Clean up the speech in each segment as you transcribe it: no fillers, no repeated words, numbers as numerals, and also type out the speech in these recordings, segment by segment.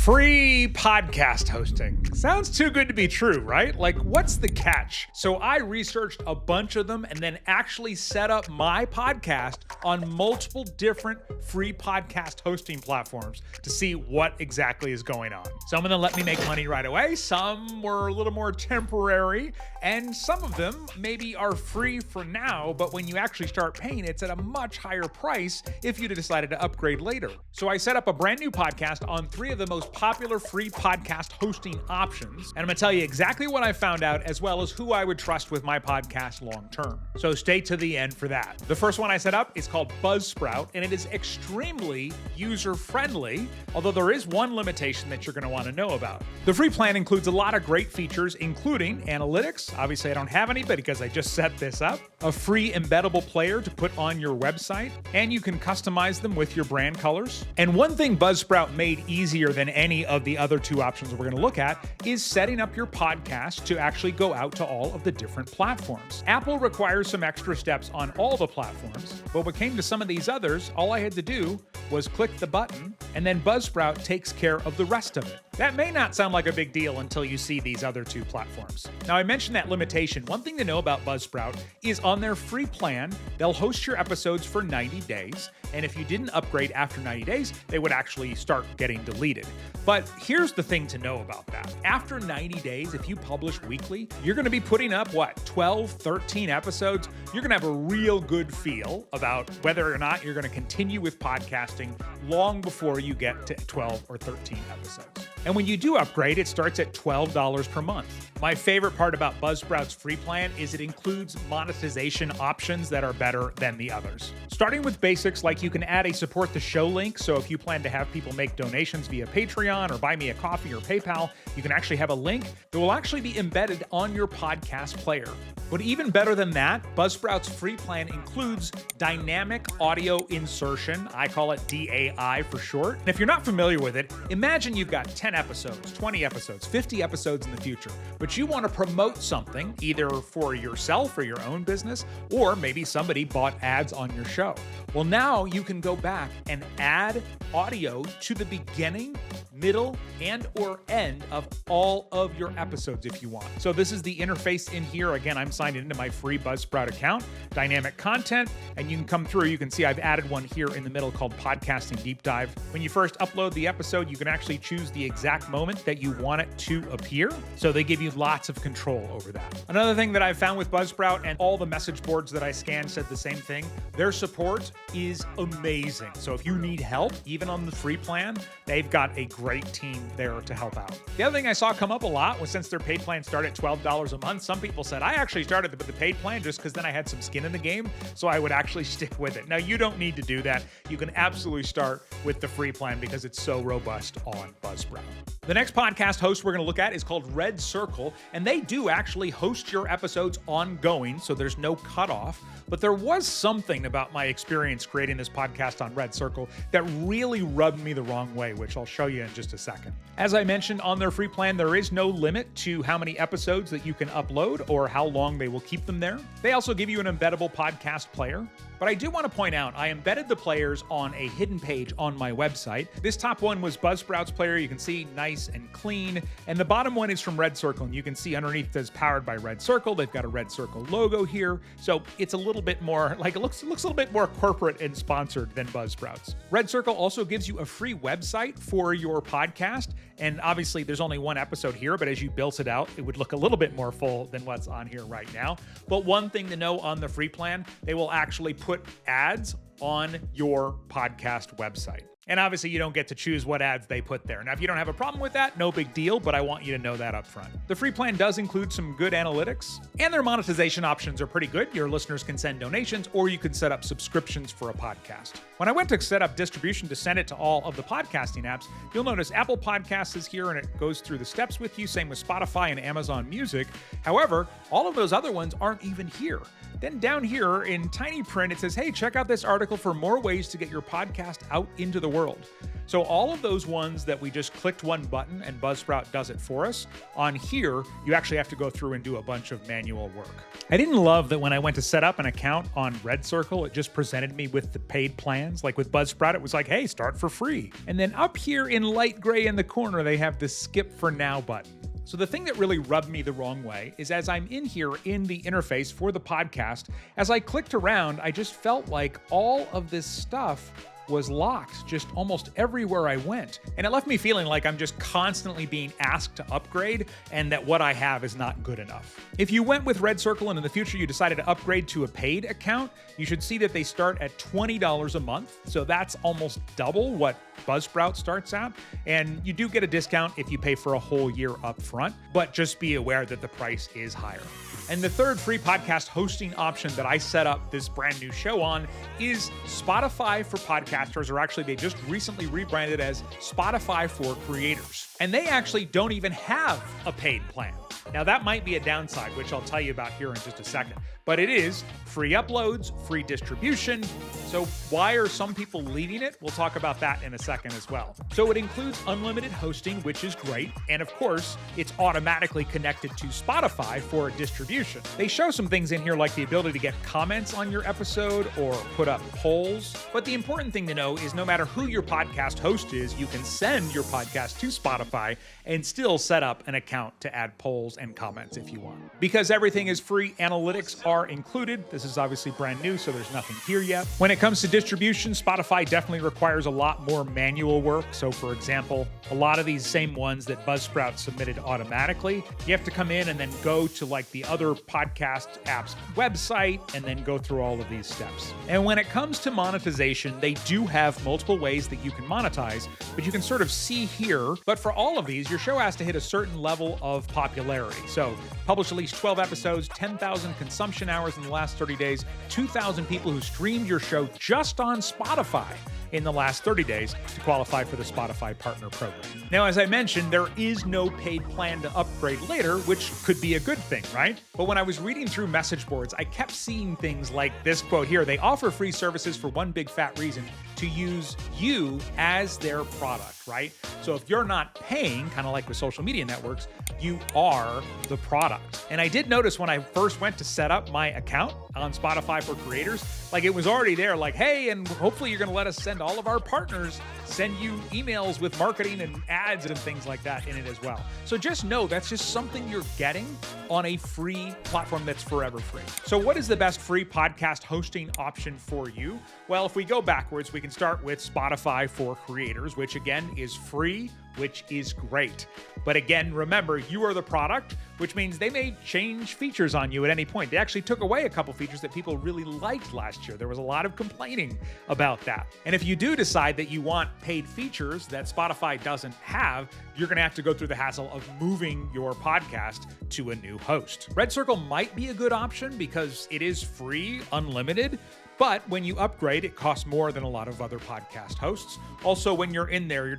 Free podcast hosting. Sounds too good to be true, right? Like, what's the catch? So I researched a bunch of them and then actually set up my podcast on multiple different free podcast hosting platforms to see what exactly is going on. Some of them let me make money right away. Some were a little more temporary. And some of them maybe are free for now, but when you actually start paying, it's at a much higher price if you'd decided to upgrade later. So I set up a brand new podcast on 3 of the most popular free podcast hosting options. And I'm gonna tell you exactly what I found out, as well as who I would trust with my podcast long term. So stay to the end for that. The first one I set up is called Buzzsprout, and it is extremely user-friendly, although there is one limitation that you're gonna wanna know about. The free plan includes a lot of great features, including analytics. Obviously, I don't have any, but because I just set this up, a free embeddable player to put on your website, and you can customize them with your brand colors. And one thing Buzzsprout made easier than any of the other 2 options we're going to look at is setting up your podcast to actually go out to all of the different platforms. Apple requires some extra steps on all the platforms, but when it came to some of these others, all I had to do was click the button, and then Buzzsprout takes care of the rest of it. That may not sound like a big deal until you see these other 2 platforms. Now, I mentioned that limitation. One thing to know about Buzzsprout is on their free plan, they'll host your episodes for 90 days. And if you didn't upgrade after 90 days, they would actually start getting deleted. But here's the thing to know about that. After 90 days, if you publish weekly, you're going to be putting up, 12, 13 episodes? You're going to have a real good feel about whether or not you're going to continue with podcasting long before you get to 12 or 13 episodes. And when you do upgrade, it starts at $12 per month. My favorite part about Buzzsprout's free plan is it includes monetization options that are better than the others. Starting with basics, like you can add a support the show link, so if you plan to have people make donations via Patreon or buy me a coffee or PayPal, you can actually have a link that will actually be embedded on your podcast player. But even better than that, Buzzsprout's free plan includes dynamic audio insertion. I call it DAI for short. And if you're not familiar with it, imagine you've got 10 episodes, 20 episodes, 50 episodes in the future, but you want to promote something either for yourself or your own business, or maybe somebody bought ads on your show. Well, now you can go back and add audio to the beginning, middle, and or end of all of your episodes if you want. So this is the interface in here. Again, I'm signed into my free Buzzsprout account, dynamic content, and you can come through. You can see I've added one here in the middle called Podcasting Deep Dive. When you first upload the episode, you can actually choose the exact moment that you want it to appear. So they give you lots of control over that. Another thing that I've found with Buzzsprout, and all the message boards that I scanned said the same thing, their support is amazing. So if you need help, even on the free plan, they've got a great team there to help out. The other thing I saw come up a lot was, since their paid plan started at $12 a month, some people said, I actually started with the paid plan just because then I had some skin in the game, so I would actually stick with it. Now, you don't need to do that. You can absolutely start with the free plan because it's so robust on Buzzsprout. The next podcast host we're going to look at is called RedCircle, and they do actually host your episodes ongoing, so there's no cutoff. But there was something about my experience creating this podcast on RedCircle that really rubbed me the wrong way, which I'll show you in just a second. As I mentioned, on their free plan, there is no limit to how many episodes that you can upload or how long they will keep them there. They also give you an embeddable podcast player. But I do want to point out, I embedded the players on a hidden page on my website. This top one was Buzzsprout's player. You can see nice and clean. And the bottom one is from RedCircle. And you can see underneath it says powered by RedCircle. They've got a RedCircle logo here. So it's a little bit more, like it looks a little bit more corporate and sponsored than Buzzsprout's. RedCircle also gives you a free website for your podcast. And obviously there's only one episode here, but as you built it out, it would look a little bit more full than what's on here right now. But one thing to know on the free plan, they will actually put ads on your podcast website. And obviously you don't get to choose what ads they put there. Now, if you don't have a problem with that, no big deal, but I want you to know that up front. The free plan does include some good analytics, and their monetization options are pretty good. Your listeners can send donations, or you can set up subscriptions for a podcast. When I went to set up distribution to send it to all of the podcasting apps, you'll notice Apple Podcasts is here and it goes through the steps with you, same with Spotify and Amazon Music. However, all of those other ones aren't even here. Then down here in tiny print, it says, hey, check out this article for more ways to get your podcast out into the world. So all of those ones that we just clicked one button and Buzzsprout does it for us, on here, you actually have to go through and do a bunch of manual work. I didn't love that when I went to set up an account on RedCircle, it just presented me with the paid plans. Like with Buzzsprout, it was like, hey, start for free. And then up here in light gray in the corner, they have this skip for now button. So the thing that really rubbed me the wrong way is as I'm in here in the interface for the podcast, as I clicked around, I just felt like all of this stuff was locked just almost everywhere I went. And it left me feeling like I'm just constantly being asked to upgrade and that what I have is not good enough. If you went with RedCircle and in the future you decided to upgrade to a paid account, you should see that they start at $20 a month. So that's almost double what Buzzsprout starts out. And you do get a discount if you pay for a whole year up front, but just be aware that the price is higher. And the third free podcast hosting option that I set up this brand new show on is Spotify for podcasters, or actually they just recently rebranded as Spotify for creators. And they actually don't even have a paid plan. Now that might be a downside, which I'll tell you about here in just a second, but it is free uploads, free distribution. So why are some people leaving it? We'll talk about that in a second as well. So it includes unlimited hosting, which is great. And of course, it's automatically connected to Spotify for distribution. They show some things in here like the ability to get comments on your episode or put up polls. But the important thing to know is no matter who your podcast host is, you can send your podcast to Spotify and still set up an account to add polls and comments if you want. Because everything is free, analytics are included. This is obviously brand new, so there's nothing here yet. When it comes to distribution, Spotify definitely requires a lot more manual work. So for example, a lot of these same ones that Buzzsprout submitted automatically, you have to come in and then go to like the other podcast app's website and then go through all of these steps. And when it comes to monetization, they do have multiple ways that you can monetize, but you can sort of see here. But for all of these, your show has to hit a certain level of popularity. So publish at least 12 episodes, 10,000 consumption hours in the last 30 days, 2,000 people who streamed your show just on Spotify in the last 30 days to qualify for the Spotify Partner Program. Now, as I mentioned, there is no paid plan to upgrade later, which could be a good thing, right? But when I was reading through message boards, I kept seeing things like this quote here: they offer free services for one big fat reason, to use you as their product, right? So if you're not paying, kind of like with social media networks, you are the product. And I did notice when I first went to set up my account on Spotify for creators, like it was already there, like, hey, and hopefully you're gonna let us send all of our partners, send you emails with marketing and ads and things like that in it as well. So just know that's just something you're getting on a free platform that's forever free. So what is the best free podcast hosting option for you? Well, if we go backwards, we can start with Spotify for creators, which again is free, which is great. But again, remember, you are the product, which means they may change features on you at any point. They actually took away a couple features that people really liked last year. There was a lot of complaining about that. And if you do decide that you want paid features that Spotify doesn't have, you're gonna have to go through the hassle of moving your podcast to a new host. RedCircle might be a good option because it is free, unlimited, but when you upgrade, it costs more than a lot of other podcast hosts. Also, when you're in there,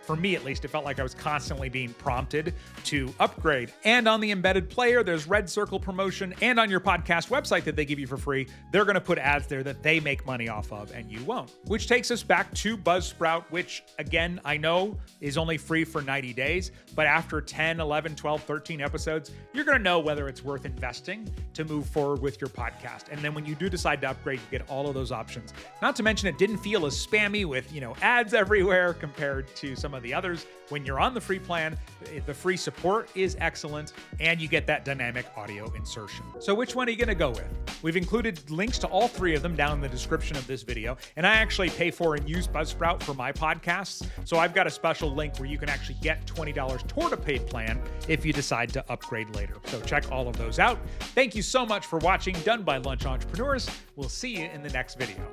for me at least, it felt like I was constantly being prompted to upgrade. And on the embedded player, there's RedCircle promotion, and on your podcast website that they give you for free, they're gonna put ads there that they make money off of and you won't. Which takes us back to Buzzsprout, which again, I know is only free for 90 days, but after 10, 11, 12, 13 episodes, you're gonna know whether it's worth investing to move forward with your podcast. And then when you do decide to upgrade, you get all of those options. Not to mention it didn't feel as spammy with, ads everywhere compared to some of the others. When you're on the free plan, the free support is excellent and you get that dynamic audio insertion. So which one are you gonna go with? We've included links to all three of them down in the description of this video. And I actually pay for and use Buzzsprout for my podcasts. So I've got a special link where you can actually get $20 toward a paid plan if you decide to upgrade later. So check all of those out. Thank you so much for watching Done by Lunch Entrepreneurs. We'll see you in the next video.